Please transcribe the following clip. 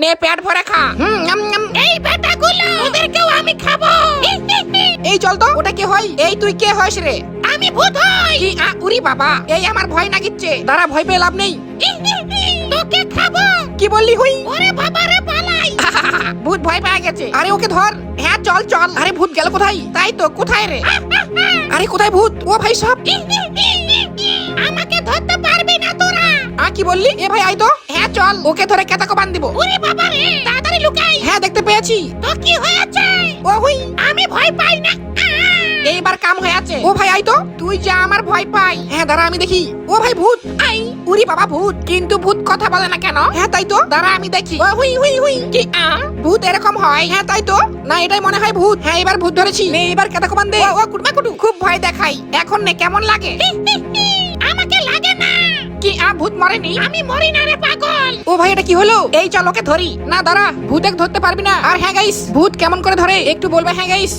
নে পেট ভরে খা। এই বেটাগুলো ওদেরকেও আমি খাবো। এই চল তো, ওটা কি হয়? এই তুই কে হইস রে? আমি ভূত হই। কি উরি বাবা, এই আমার ভয় নাগিচ্ছে। দাঁড়া, ভয় পেয়ে লাভ নেই। তোকে খাবো। কি বললি হুই? ওরে বাবা রে, পালাই। ভূত ভয় পেয়ে গেছে। আরে ওকে ধর। হ্যাঁ চল চল। আরে ভূত গেল কোথায়? তাই তো, কোথায় রে? আরে কোথায় ভূত? ও ভাই সব আমাকে ধরতে পারবি না তোরা। কি বললি? এ ভাই আই তো। হ্যাঁ চল, ওকে ধরে কেতাকো বান দিব। ওরে বাবা রে, তাড়াতাড়ি লুকাই। হ্যাঁ দেখতে পেয়েছি। তো কি হয়েছে? ও হুই, আমি ভয় পাই না। এইবার কাম হয়ে আছে। ও ভাই আই তো, তুই যা আমার ভয় পাই। হ্যাঁ দাঁড়া আমি দেখি। ও ভাই ভূত আই। উরি বাবা ভূত, কিন্তু ভূত কথা বলে না কেন? হ্যাঁ তাই তো, দাঁড়া আমি দেখি। ও হুই হুই হুই। কি ভূত এরকম হয়? হ্যাঁ তাই তো, না এটাই মনে হয় ভূত। হ্যাঁ এবার ভূত ধরেছি। নে এবার কেতাকো বান দে। ও কুটমা কুটু, খুব ভয় দেখাই। এখন নে কেমন লাগে? আমাকে লাগে না। কি ভূত মরেনি? আমি মরি না রে পাগল। ও ভাই এটা কি হলো? এই চল ওকে ধরি। না দাঁড়া, ভূত ধরতে পারবি না। আর হ্যাঁ গাইস, ভূত কেমন করে ধরে একটু বলবে? হ্যাঁ গাইস।